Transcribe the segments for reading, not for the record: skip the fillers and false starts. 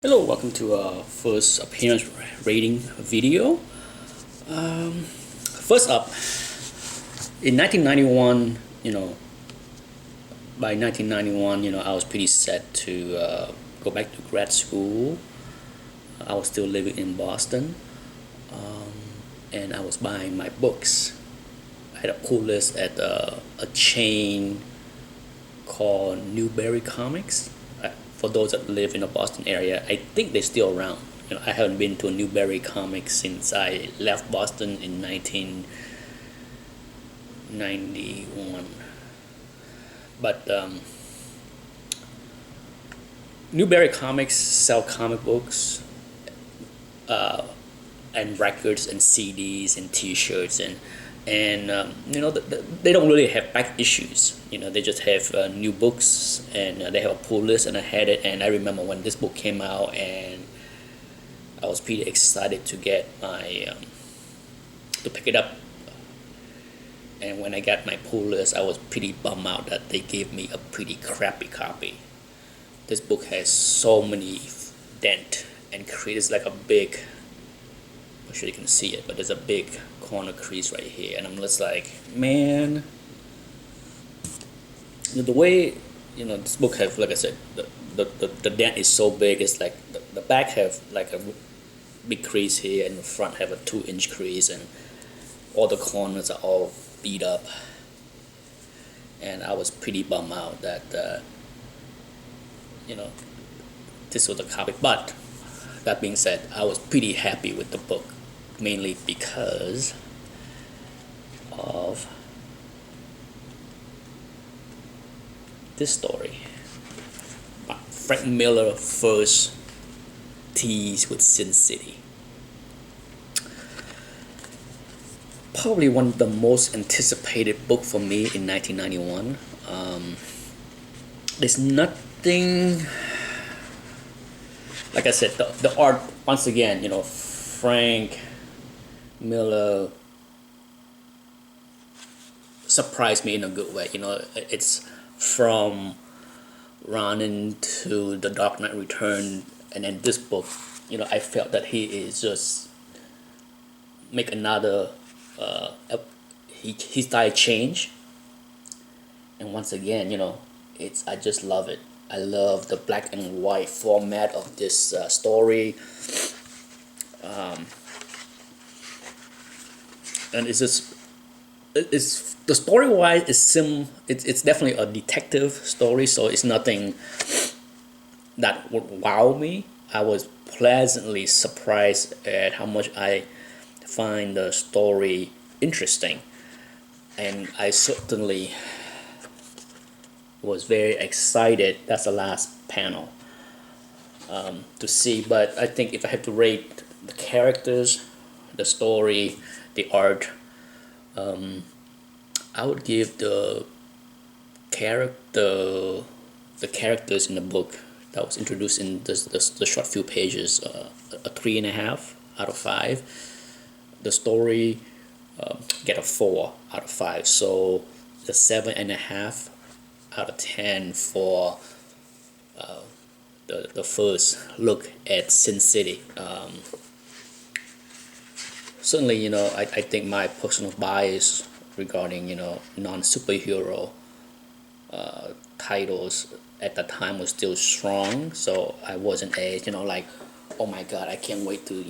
Hello, welcome to our first appearance rating video. First up, in 1991, by 1991, I was pretty set to go back to grad school. I was still living in Boston, and I was buying my books. I had a pull list at a chain called Newberry Comics. For those that live in the Boston area, I think they're still around. I haven't been to a Newberry Comics since I left Boston in 1991. But Newberry Comics sell comic books, and records and CDs and T-shirts and they don't really have back issues. They just have new books, and they have a pull list, and I had it. And I remember when this book came out, and I was pretty excited to get my to pick it up. And when I got my pull list, I was pretty bummed out that they gave me a pretty crappy copy. This book has so many dent and crease, like a big, I'm sure you can see it, but there's a big corner crease right here, and I'm just like, man, the way this book have, like I said, the dent is so big. It's like the back have like a big crease here, and the front have a 2-inch crease, and all the corners are all beat up. And I was pretty bummed out that this was a copy. But that being said, I was pretty happy with the book, mainly because of this story. Frank Miller first tease with Sin City. Probably one of the most anticipated book for me in 1991. There's nothing, like I said, the art, once again, Frank Miller surprised me in a good way. It's from Ronin to The Dark Knight Return, and then this book, I felt that he is just make another he style change. And once again, I just love it. I love the black and white format of this story. And it's the story wise it's definitely a detective story, so it's nothing that would wow me. I was pleasantly surprised at how much I find the story interesting, and I certainly was very excited. That's the last panel to see. But I think if I had to rate the characters, the story, the art, I would give the characters in the book that was introduced in the short few pages a 3.5 out of 5. The story get a 4 out of 5. So the 7.5 out of 10 for the first look at Sin City. Certainly, I think my personal bias regarding non-superhero titles at the time was still strong, so I wasn't like, oh my god, I can't wait to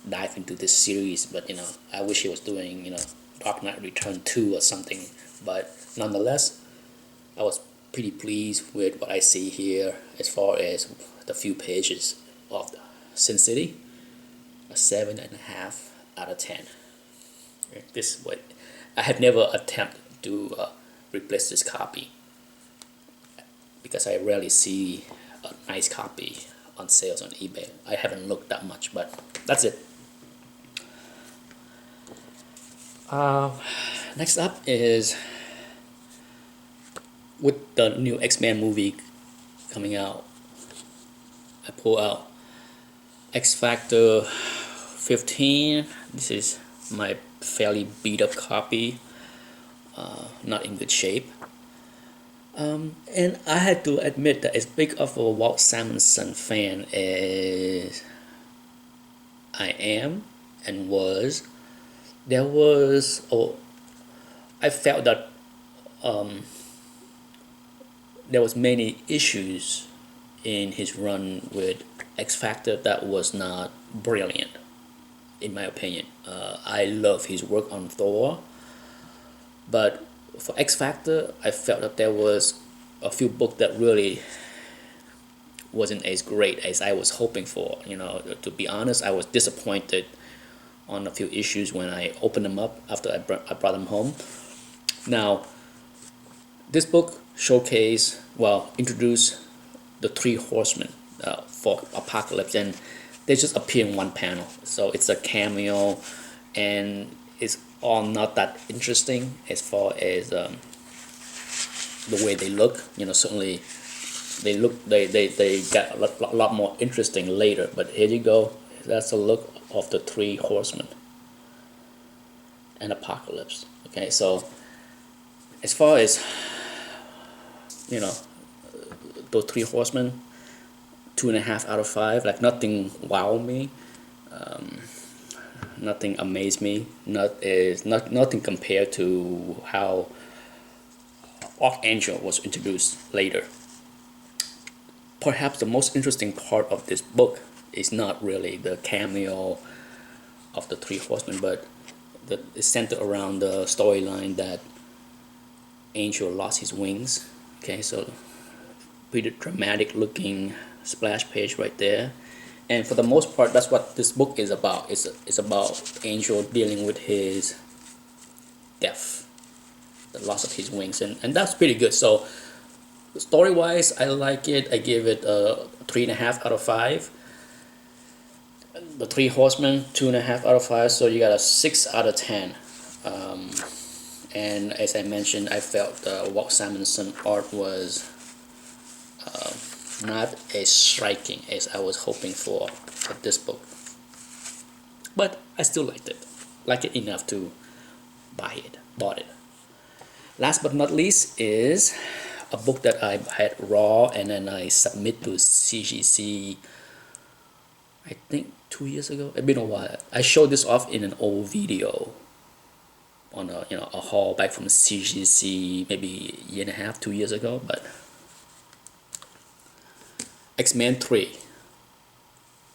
dive into this series. But I wish he was doing Dark Knight Return 2 or something. But nonetheless, I was pretty pleased with what I see here as far as the few pages of Sin City. A 7.5 out of 10. This is what I have never attempted to replace this copy, because I rarely see a nice copy on sales on eBay. I haven't looked that much, but that's it. Next up is, with the new X-Men movie coming out, I pull out X Factor 15. This is my fairly beat up copy, not in good shape. And I had to admit that as big of a Walt Simonson fan as I am and was, there was, oh, I felt that there was many issues in his run with X Factor that was not brilliant, in my opinion. I love his work on Thor, but for X Factor, I felt that there was a few books that really wasn't as great as I was hoping for. You know, to be honest, I was disappointed on a few issues when I opened them up after I brought them home. Now, this book introduced the three horsemen for Apocalypse, and they just appear in one panel. So it's a cameo, and it's all not that interesting as far as the way they look. You know, certainly they got a lot more interesting later. But here you go. That's a look of the three horsemen and Apocalypse. Okay, so as far as you know, those three horsemen, 2.5 out of 5. Like nothing wowed me, nothing amazed me. Nothing compared to how Archangel was introduced later. Perhaps the most interesting part of this book is not really the cameo of the three horsemen, but it's centered around the storyline that Angel lost his wings. Okay, so pretty dramatic looking splash page right there. And for the most part, that's what this book is about. It's about Angel dealing with his death, the loss of his wings, and that's pretty good. So story wise, I like it. I give it a 3.5 out of 5. The Three Horsemen, 2.5 out of 5. So you got a 6 out of 10. And as I mentioned, I felt Walt Simonson art was not as striking as I was hoping for this book, but I still liked it enough to bought it. Last but not least is a book that I had raw and then I submit to CGC, I think 2 years ago. It's been a while. I showed this off in an old video on a haul back from CGC maybe a year and a half, 2 years ago. But X-Men 3,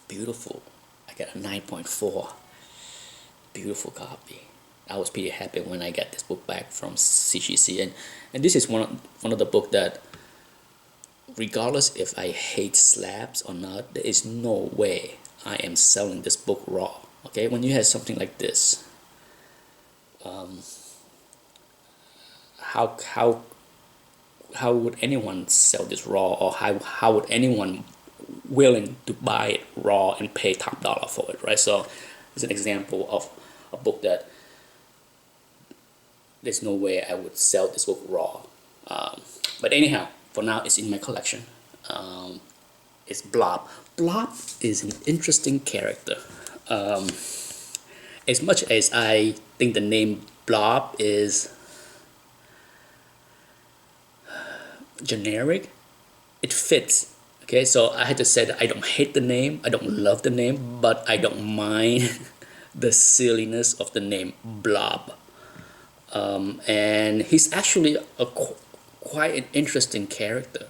beautiful. I got a 9.4, beautiful copy. I was pretty happy when I got this book back from CGC, and this is one of the book that, regardless if I hate slabs or not, there is no way I am selling this book raw. Okay, when you have something like this, how would anyone sell this raw, or how would anyone willing to buy it raw and pay top dollar for it, right? So it's an example of a book that there's no way I would sell this book raw. But anyhow, for now it's in my collection. It's Blob. Blob is an interesting character. As much as I think the name Blob is generic, it fits. Okay, so I had to say that I don't hate the name, I don't love the name, but I don't mind the silliness of the name Blob. And he's actually quite an interesting character.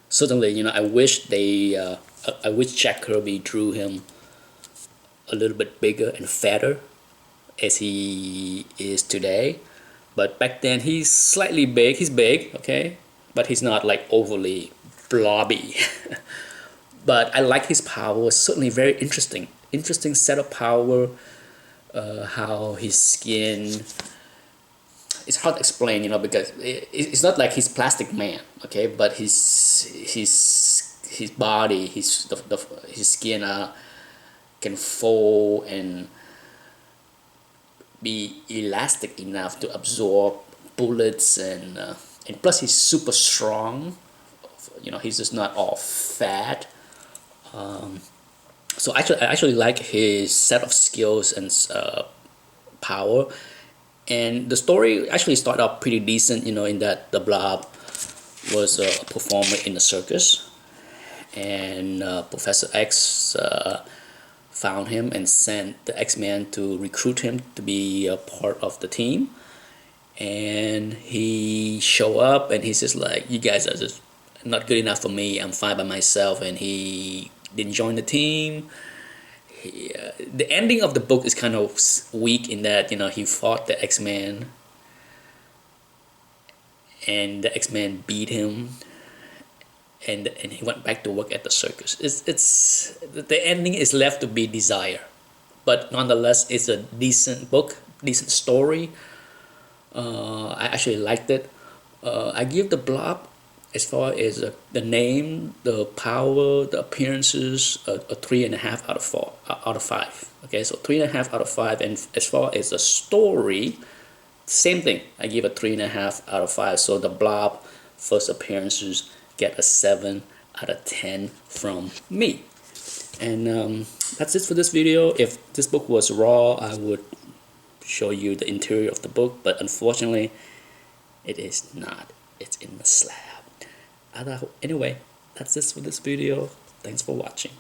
Certainly, I wish I wish Jack Kirby drew him a little bit bigger and fatter as he is today. But back then he's slightly big. He's big, okay, but he's not like overly blobby. But I like his power. Certainly very interesting set of power. How his skin, it's hard to explain, because it's not like he's Plastic Man, okay, but his body, his skin can fold and be elastic enough to absorb bullets, and plus he's super strong. He's just not all fat. So I actually like his set of skills and power, And the story actually started out pretty decent, you know, in that the Blob was a performer in the circus, and Professor X found him and sent the X-Men to recruit him to be a part of the team. And he show up and he's just like, you guys are just not good enough for me, I'm fine by myself. And he didn't join the team. The ending of the book is kind of weak in that, you know, he fought the X-Men and the X-Men beat him, and he went back to work at the circus. It's the ending is left to be desired, but nonetheless it's a decent book, decent story. I actually liked it. I give the Blob, as far as the name, the power, the appearances, a 3.5 out of 4 out of 5. Okay, so 3.5 out of 5. And as far as the story, same thing. I give a 3.5 out of 5. So the Blob first appearances get a 7 out of 10 from me. And that's it for this video. If this book was raw, I would show you the interior of the book, but unfortunately, it is not. It's in the slab. Anyway, that's it for this video. Thanks for watching.